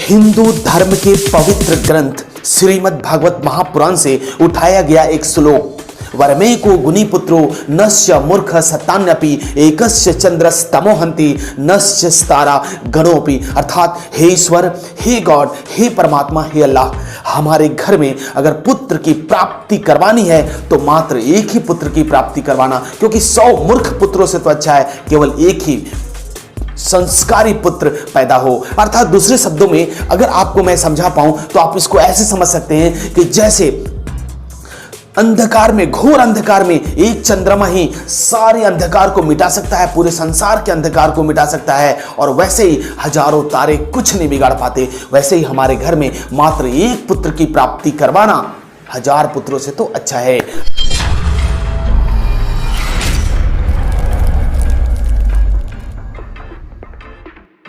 हिंदू धर्म के पवित्र ग्रंथ श्रीमद् भागवत महापुराण से उठाया गया एक श्लोक। वरमेको गुणिपुत्रो नश्य मूर्ख सतान्यपि एकस्य चंद्रस्तमोहंति नश्य तारा गणोपि। अर्थात हे ईश्वर, हे गॉड, हे परमात्मा, हे अल्लाह, हमारे घर में अगर पुत्र की प्राप्ति करवानी है तो मात्र एक ही पुत्र की प्राप्ति करवाना, क्योंकि 100 मूर्ख पुत्रों से तो अच्छा है केवल एक ही संस्कारी पुत्र पैदा हो। अर्थात दूसरे शब्दों में अगर आपको मैं समझा पाऊं तो आप इसको ऐसे समझ सकते हैं कि जैसे अंधकार में, घोर अंधकार में एक चंद्रमा ही सारे अंधकार को मिटा सकता है, पूरे संसार के अंधकार को मिटा सकता है, और वैसे ही हजारों तारे कुछ नहीं बिगाड़ पाते। वैसे ही हमारे घर में मात्र एक पुत्र की प्राप्ति करवाना 1000 पुत्रों से तो अच्छा है।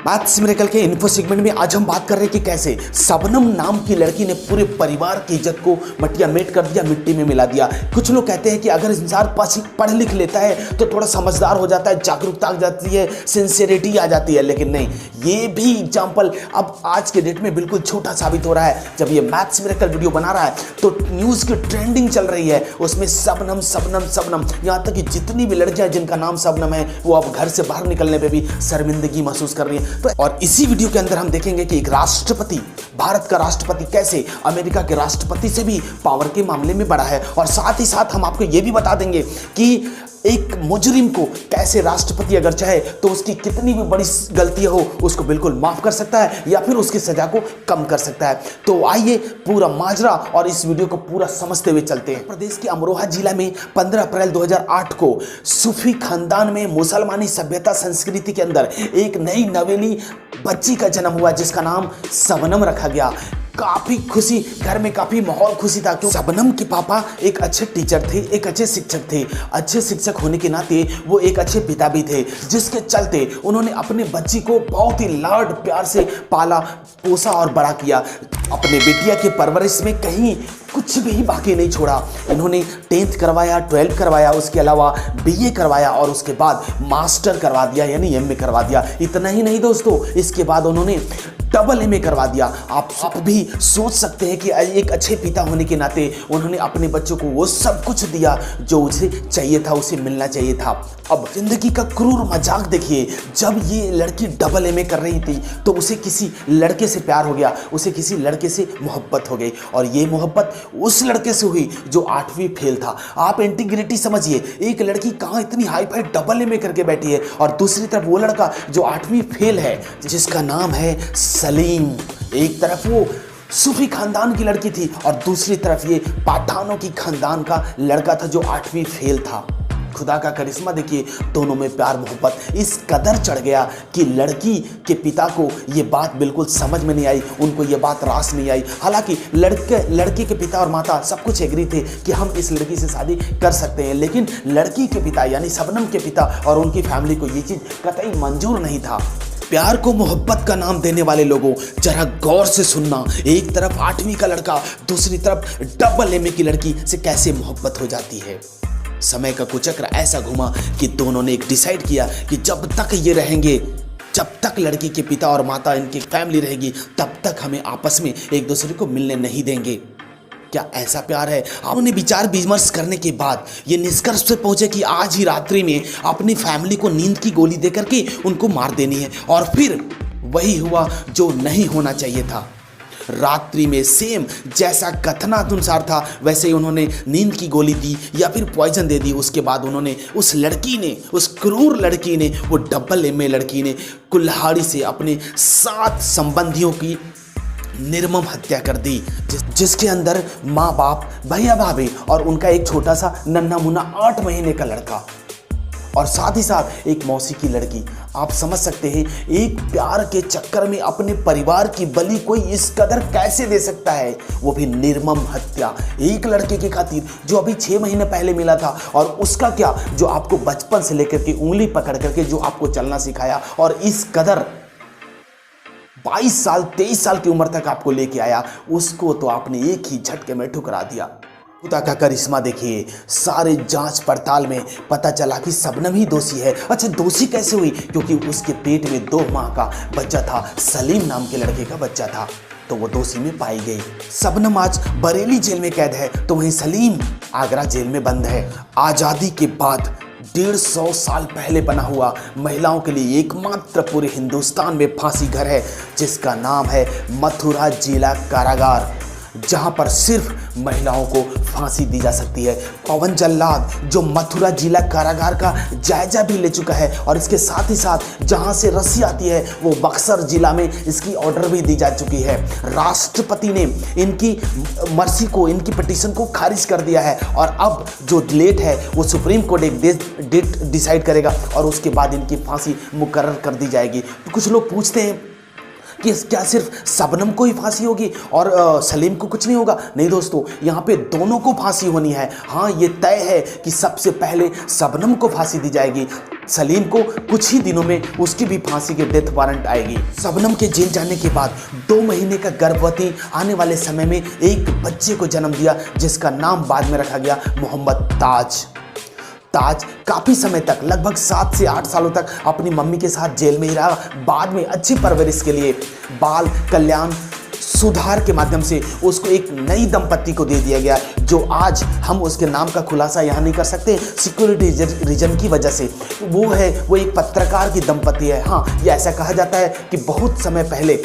मैथ्स मिरेकल के इन्फो सेगमेंट में आज हम बात कर रहे हैं कि कैसे शबनम नाम की लड़की ने पूरे परिवार की इज्जत को मटिया मेट कर दिया, मिट्टी में मिला दिया। कुछ लोग कहते हैं कि अगर इंसान पढ़ लिख लेता है तो थोड़ा समझदार हो जाता है, जागरूकता आ जाती है, सिंसियरिटी आ जाती है, लेकिन नहीं, ये भी एग्जाम्पल अब आज के डेट में बिल्कुल छोटा साबित हो रहा है। जब ये मैथ्स मिरेकल वीडियो बना रहा है तो न्यूज़ की ट्रेंडिंग चल रही है, उसमें शबनम शबनम शबनम, यहाँ तक कि जितनी भी लड़कियां जिनका नाम शबनम है वो अब घर से बाहर निकलने पर भी शर्मिंदगी महसूस कर रही है। तो और इसी वीडियो के अंदर हम देखेंगे कि एक राष्ट्रपति, भारत का राष्ट्रपति कैसे अमेरिका के राष्ट्रपति से भी पावर के मामले में बड़ा है, और साथ ही साथ हम आपको यह भी बता देंगे कि एक मुजरिम को कैसे राष्ट्रपति अगर चाहे तो उसकी कितनी भी बड़ी गलती हो उसको बिल्कुल माफ कर सकता है या फिर उसकी सजा को कम कर सकता है। तो आइए पूरा माजरा और इस वीडियो को पूरा समझते हुए चलते हैं। प्रदेश के अमरोहा जिला में 15 अप्रैल 2008 को सूफी खानदान में मुसलमानी सभ्यता संस्कृति के अंदर एक नई नवेली बच्ची का जन्म हुआ जिसका नाम शबनम रखा गया। काफी खुशी, घर में काफी माहौल खुशी था क्योंकि शबनम के पापा एक अच्छे टीचर थे, एक अच्छे शिक्षक थे। अच्छे शिक्षक होने के नाते वो एक अच्छे पिता भी थे, जिसके चलते उन्होंने अपने बच्ची को बहुत ही लाड प्यार से पाला पोसा और बड़ा किया। अपने बेटिया के परवरिश में कहीं कुछ भी बाकी नहीं छोड़ा। इन्होंने 10th करवाया, 12th करवाया, उसके अलावा BA करवाया और उसके बाद मास्टर करवा दिया, यानी MA करवा दिया। इतना ही नहीं दोस्तों, इसके बाद उन्होंने MA करवा दिया। आप भी सोच सकते हैं कि एक अच्छे पिता होने के नाते उन्होंने अपने बच्चों को वो सब कुछ दिया जो उसे चाहिए था, उसे मिलना चाहिए था। अब जिंदगी का क्रूर मजाक देखिए, जब ये लड़की MA कर रही थी तो उसे किसी लड़के से प्यार हो गया, उसे किसी लड़के से मोहब्बत हो गई, और ये मोहब्बत उस लड़के से हुई जो 8वीं फेल था। आप इंटीग्रिटी समझिए, एक लड़की कहाँ इतनी हाई फाई MA करके बैठी है, और दूसरी तरफ वो लड़का जो 8वीं फेल है जिसका नाम है सलीम। एक तरफ वो सूफी खानदान की लड़की थी और दूसरी तरफ ये पठानों की खानदान का लड़का था जो 8वीं फेल था। खुदा का करिश्मा देखिए, दोनों में प्यार मोहब्बत इस कदर चढ़ गया कि लड़की के पिता को ये बात बिल्कुल समझ में नहीं आई, उनको ये बात रास नहीं आई। हालांकि लड़के के पिता और माता सब कुछ एग्री थे कि हम इस लड़की से शादी कर सकते हैं, लेकिन लड़की के पिता यानी शबनम के पिता और उनकी फैमिली को ये चीज़ कतई मंजूर नहीं था। प्यार को मोहब्बत का नाम देने वाले लोगों, जरा गौर से सुनना, एक तरफ 8वीं का लड़का, दूसरी तरफ MA की लड़की से कैसे मोहब्बत हो जाती है। समय का कुचक्र ऐसा घुमा कि दोनों ने एक डिसाइड किया कि जब तक ये रहेंगे, जब तक लड़की के पिता और माता, इनकी फैमिली रहेगी, तब तक हमें आपस में एक दूसरे को मिलने नहीं देंगे। क्या ऐसा प्यार है? उन्होंने विचार विमर्श करने के बाद ये निष्कर्ष पे पहुंचे कि आज ही रात्रि में अपनी फैमिली को नींद की गोली देकर के उनको मार देनी है, और फिर वही हुआ जो नहीं होना चाहिए था। रात्रि में सेम जैसा कथनानुसार था वैसे ही उन्होंने नींद की गोली दी या फिर पॉइजन दे दी। उसके बाद उन्होंने उस लड़की ने, उस क्रूर लड़की ने, वो MA लड़की ने कुल्हाड़ी से अपने 7 संबंधियों की निर्मम हत्या कर दी, जिसके अंदर माँ बाप, भैया भाभी और उनका एक छोटा सा नन्हा मुन्ना 8 महीने का लड़का, और साथ ही साथ एक मौसी की लड़की। आप समझ सकते हैं एक प्यार के चक्कर में अपने परिवार की बलि कोई इस कदर कैसे दे सकता है, वो भी निर्मम हत्या एक लड़के की खातिर जो अभी 6 महीने पहले मिला था, और उसका क्या जो आपको बचपन से लेकर के उंगली पकड़ करके जो आपको चलना सिखाया और इस कदर 22 साल 23 साल की उम्र तक आपको लेके आया, उसको तो आपने एक ही झटके में ठुकरा दिया। खुदा का करिश्मा देखिए, सारे जांच पड़ताल में पता चला कि शबनम ही दोषी है। अच्छा, दोषी कैसे हुई? क्योंकि उसके पेट में 2 माह का बच्चा था, सलीम नाम के लड़के का बच्चा था, तो वो दोषी में पाई गई। शबनम आज बरेली जेल में कैद है, तो वहीं सलीम आगरा जेल में बंद है। आज़ादी के बाद 150 साल पहले बना हुआ महिलाओं के लिए एकमात्र पूरे हिंदुस्तान में फांसी घर है, जिसका नाम है मथुरा जिला कारागार, जहां पर सिर्फ महिलाओं को फांसी दी जा सकती है। पवन जल्लाद जो मथुरा जिला कारागार का जायजा भी ले चुका है, और इसके साथ ही साथ जहां से रस्सी आती है वो बक्सर जिला में इसकी ऑर्डर भी दी जा चुकी है। राष्ट्रपति ने इनकी मर्सी को, इनकी पिटीशन को खारिज कर दिया है, और अब जो डेट है वो सुप्रीम कोर्ट एक डेट डिसाइड करेगा और उसके बाद इनकी फांसी मुकर्रर कर दी जाएगी। तो कुछ लोग पूछते हैं कि क्या सिर्फ शबनम को ही फांसी होगी और सलीम को कुछ नहीं होगा? नहीं दोस्तों, यहाँ पे दोनों को फांसी होनी है। हाँ, ये तय है कि सबसे पहले शबनम को फांसी दी जाएगी, सलीम को कुछ ही दिनों में उसकी भी फांसी की डेथ वारंट आएगी। शबनम के जेल जाने के बाद 2 महीने का गर्भवती आने वाले समय में एक बच्चे को जन्म दिया, जिसका नाम बाद में रखा गया मोहम्मद ताज। ताज काफ़ी समय तक, लगभग 7 से 8 सालों तक अपनी मम्मी के साथ जेल में ही रहा। बाद में अच्छी परवरिश के लिए बाल कल्याण सुधार के माध्यम से उसको एक नई दंपत्ति को दे दिया गया, जो आज हम उसके नाम का खुलासा यहाँ नहीं कर सकते सिक्योरिटी रीजन की वजह से। वो एक पत्रकार की दंपत्ति है। हाँ, ये ऐसा कहा जाता है कि बहुत समय पहले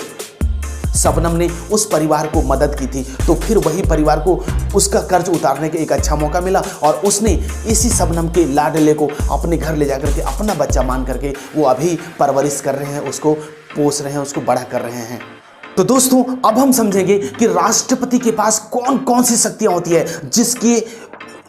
शबनम ने उस परिवार को मदद की थी, तो फिर वही परिवार को उसका कर्ज उतारने का एक अच्छा मौका मिला, और उसने इसी शबनम के लाडले को अपने घर ले जाकर के अपना बच्चा मान करके वो अभी परवरिश कर रहे हैं, उसको पोस रहे हैं, उसको बड़ा कर रहे हैं। तो दोस्तों, अब हम समझेंगे कि राष्ट्रपति के पास कौन कौन सी शक्तियां होती है, जिसके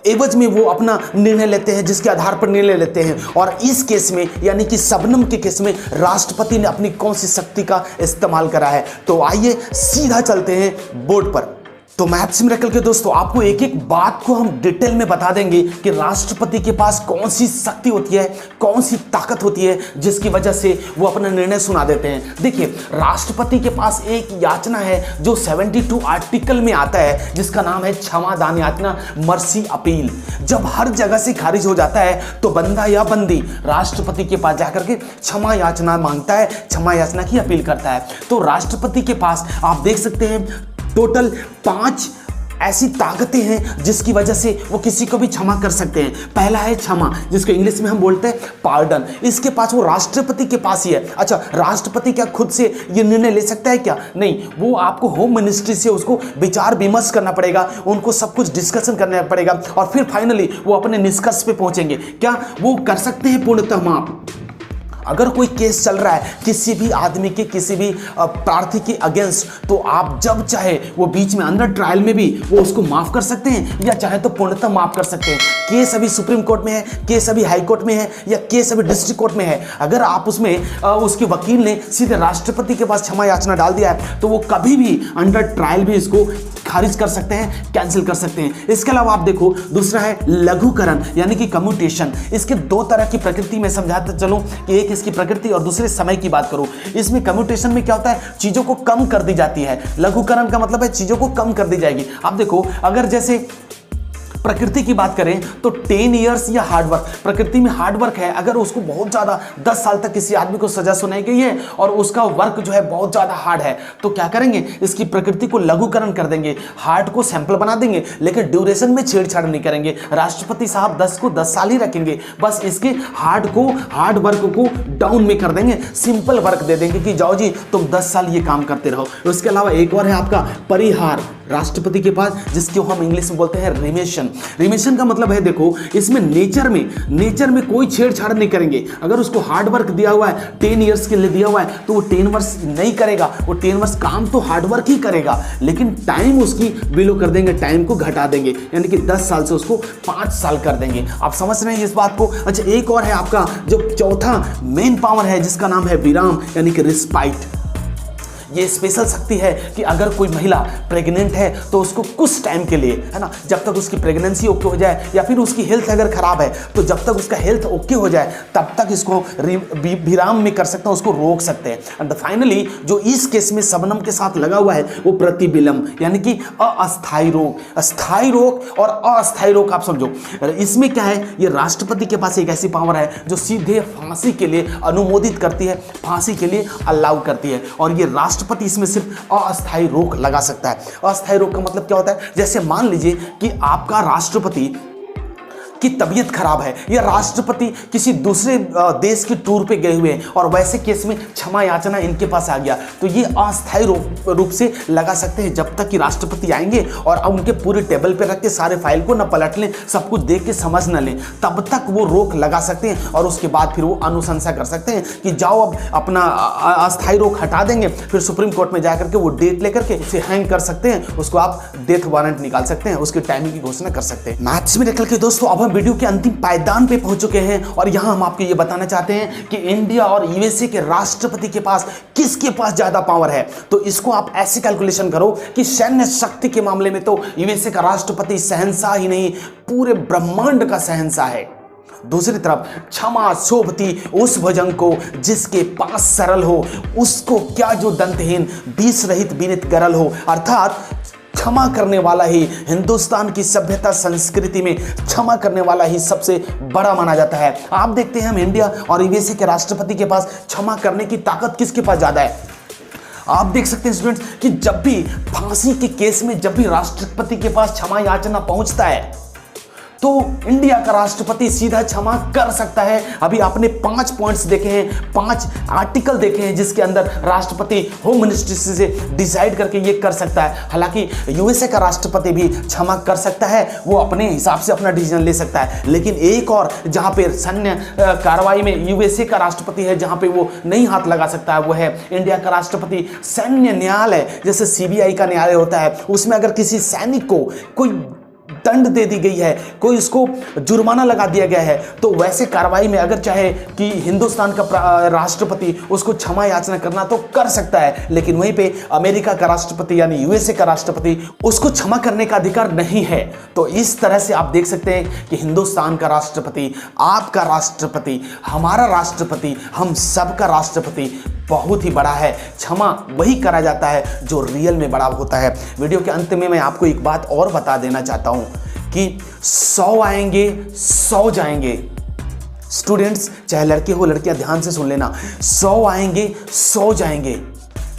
एवज में वो अपना निर्णय लेते हैं, जिसके आधार पर निर्णय लेते हैं। और इस केस में, यानी कि शबनम के केस में, राष्ट्रपति ने अपनी कौन सी शक्ति का इस्तेमाल करा है। तो आइए सीधा चलते हैं बोर्ड पर। तो मैथ्स मिरेकल के दोस्तों, आपको एक एक बात को हम डिटेल में बता देंगे कि राष्ट्रपति के पास कौन सी शक्ति होती है, कौन सी ताकत होती है, जिसकी वजह से वो अपना निर्णय सुना देते हैं। देखिए, राष्ट्रपति के पास एक याचना है जो 72 आर्टिकल में आता है, जिसका नाम है क्षमादान याचना, मर्सी अपील। जब हर जगह से खारिज हो जाता है तो बंदा या बंदी राष्ट्रपति के पास जाकर के क्षमा याचना मांगता है, क्षमा याचना की अपील करता है। तो राष्ट्रपति के पास आप देख सकते हैं टोटल 5 ऐसी ताकतें हैं जिसकी वजह से वो किसी को भी क्षमा कर सकते हैं। पहला है क्षमा, जिसको इंग्लिश में हम बोलते हैं पार्डन। इसके पास, वो राष्ट्रपति के पास ही है। अच्छा, राष्ट्रपति क्या खुद से ये निर्णय ले सकता है क्या? नहीं, वो आपको होम मिनिस्ट्री से उसको विचार विमर्श करना पड़ेगा, उनको सब कुछ डिस्कशन करना पड़ेगा, और फिर फाइनली वो अपने निष्कर्ष पे पहुंचेंगे। क्या वो कर सकते हैं पूर्णतः माफ? अगर कोई केस चल रहा है किसी भी आदमी के, किसी भी प्रार्थी के अगेंस्ट, तो आप जब चाहे वो बीच में अंदर ट्रायल में भी वो उसको माफ कर सकते हैं, या चाहे तो पूर्णतः माफ कर सकते हैं। केस अभी सुप्रीम कोर्ट में है, केस अभी हाई कोर्ट में है, या केस अभी डिस्ट्रिक्ट कोर्ट में है, अगर आप उसमें उसके वकील ने सीधे राष्ट्रपति के पास क्षमा याचना डाल दिया है, तो वो कभी भी अंडर ट्रायल भी इसको खारिज कर सकते हैं, कैंसिल कर सकते हैं। इसके अलावा आप देखो, दूसरा है लघुकरण, यानी कि कम्यूटेशन। इसके 2 तरह की प्रकृति में समझाते चलो, कि एक इसकी प्रकृति और दूसरे समय की बात करूं। इसमें कम्यूटेशन में क्या होता है, चीजों को कम कर दी जाती है। लघुकरण का मतलब है चीजों को कम कर दी जाएगी। आप देखो, अगर जैसे प्रकृति की बात करें तो 10 इयर्स या हार्डवर्क, प्रकृति में हार्डवर्क है, अगर उसको बहुत ज़्यादा 10 साल तक किसी आदमी को सजा सुनाई गई है और उसका वर्क जो है बहुत ज़्यादा हार्ड है, तो क्या करेंगे, इसकी प्रकृति को लघुकरण कर देंगे, हार्ड को सैंपल बना देंगे, लेकिन ड्यूरेशन में छेड़छाड़ नहीं करेंगे। राष्ट्रपति साहब 10 को 10 साल ही रखेंगे, बस इसके हार्ड वर्क को डाउन में कर देंगे, सिंपल वर्क दे देंगे कि जाओ जी तुम 10 साल ये काम करते रहो। उसके अलावा एक और है आपका परिहार राष्ट्रपति के पास, जिसको हम इंग्लिश में बोलते हैं रिमिशन। रिमिशन का मतलब है, देखो, इसमें नेचर में कोई छेड़छाड़ नहीं करेंगे। अगर उसको हार्ड वर्क दिया हुआ है, 10 इयर्स के लिए दिया हुआ है, तो वो 10 वर्ष नहीं करेगा, वो 10 वर्ष काम तो हार्ड वर्क ही करेगा, लेकिन टाइम उसकी बिलो कर देंगे, टाइम को घटा देंगे, यानी कि 10 साल से उसको 5 साल कर देंगे। आप समझ रहे हैं इस बात को? अच्छा, एक और है आपका जो चौथा मेन पावर है, जिसका नाम है विराम, यानी कि रिस्पाइट। ये स्पेशल शक्ति है कि अगर कोई महिला प्रेग्नेंट है तो उसको कुछ टाइम के लिए, है ना, जब तक उसकी प्रेगनेंसी ओके हो जाए या फिर उसकी हेल्थ अगर खराब है तो जब तक उसका हेल्थ ओके हो जाए तब तक इसको विराम में कर सकते हैं, उसको रोक सकते हैं। एंड फाइनली जो इस केस में शबनम के साथ लगा हुआ है वो प्रतिबिलम यानी कि अस्थायी रोग। अस्थायी रोग और अस्थायी रोग आप समझो, इसमें क्या है, ये राष्ट्रपति के पास एक ऐसी पावर है जो सीधे फांसी के लिए अनुमोदित करती है, फांसी के लिए अलाउ करती है, और ये राष्ट्रपति इसमें सिर्फ अस्थायी रोक लगा सकता है। अस्थायी रोक का मतलब क्या होता है, जैसे मान लीजिए कि आपका राष्ट्रपति की तबीयत खराब है या राष्ट्रपति किसी दूसरे देश के टूर पे गए हुए हैं और वैसे केस में क्षमा याचना इनके पास आ गया, तो ये अस्थायी रूप से लगा सकते हैं जब तक कि राष्ट्रपति आएंगे और अब उनके पूरे टेबल पे रख के सारे फाइल को न पलट लें, सब कुछ देख के समझ न लें, तब तक वो रोक लगा सकते हैं और उसके बाद फिर वो अनुशंसा कर सकते हैं कि जाओ अब अपना अस्थायी रोक हटा देंगे। फिर सुप्रीम कोर्ट में जाकर के वो डेट लेकर के उसे हैंग कर सकते हैं, उसको आप डेथ वारंट निकाल सकते हैं, उसकी टाइमिंग की घोषणा कर सकते हैं। मैथ्स में निकल के दोस्तों अब हम वीडियो के अंतिम पायदान पे पहुंच चुके हैं और यहां हम आपको ये बताना चाहते हैं कि इंडिया और यूएसए के राष्ट्रपति के पास किसके पास ज्यादा पावर है। तो इसको आप ऐसे कैलकुलेशन करो कि सैन्य शक्ति के मामले में तो यूएसए का राष्ट्रपति शहंशाह ही नहीं, पूरे ब्रह्मांड का शहंशाह है। दूसरी तरफ क्षमा शोभती उस भुजंग को जिसके पास सरल हो, उसको क्या जो दंतहीन बीस रहित विनित गरल हो। अर्थात क्षमा करने वाला ही हिंदुस्तान की सभ्यता संस्कृति में क्षमा करने वाला ही सबसे बड़ा माना जाता है। आप देखते हैं हम इंडिया और यूएसए के राष्ट्रपति के पास क्षमा करने की ताकत किसके पास ज्यादा है। आप देख सकते हैं स्टूडेंट्स कि जब भी फांसी के केस में जब भी राष्ट्रपति के पास क्षमा याचना पहुंचता है तो इंडिया का राष्ट्रपति सीधा क्षमा कर सकता है। अभी आपने 5 पॉइंट्स देखे हैं, 5 आर्टिकल देखे हैं जिसके अंदर राष्ट्रपति होम मिनिस्ट्री से डिसाइड करके ये कर सकता है। हालांकि यूएसए का राष्ट्रपति भी क्षमा कर सकता है, वो अपने हिसाब से अपना डिसीजन ले सकता है। लेकिन एक और जहां पे सैन्य कार्रवाई में यूएसए का राष्ट्रपति है जहां पे वो नहीं हाथ लगा सकता है, वो है इंडिया का राष्ट्रपति। सैन्य न्यायालय जैसे सीबीआई का न्यायालय होता है, उसमें अगर किसी सैनिक को कोई दंड दे दी गई है, कोई उसको जुर्माना लगा दिया गया है, तो वैसे कार्रवाई में अगर चाहे कि हिंदुस्तान का राष्ट्रपति उसको क्षमा याचना करना तो कर सकता है, लेकिन वहीं पे अमेरिका का राष्ट्रपति यानी यूएसए का राष्ट्रपति उसको क्षमा करने का अधिकार नहीं है। तो इस तरह से आप देख सकते हैं कि हिंदुस्तान का राष्ट्रपति, आपका राष्ट्रपति, हमारा राष्ट्रपति, हम सब का राष्ट्रपति बहुत ही बड़ा है। क्षमा वही करा जाता है जो रियल में बड़ा होता है। वीडियो के अंत में मैं आपको एक बात और बता देना चाहता हूं कि 100 आएंगे 100 जाएंगे। स्टूडेंट्स चाहे लड़के हो लड़कियां ध्यान से सुन लेना, 100 आएंगे 100 जाएंगे,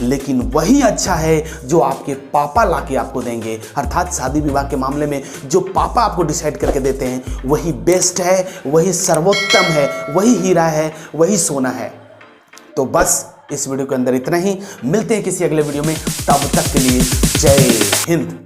लेकिन वही अच्छा है जो आपके पापा लाके आपको देंगे। अर्थात शादी विवाह के मामले में जो पापा आपको डिसाइड करके देते हैं वही बेस्ट है, वही सर्वोत्तम है, वही हीरा है, वही सोना है। तो बस इस वीडियो के अंदर इतना ही, मिलते हैं किसी अगले वीडियो में, तब तक के लिए जय हिंद।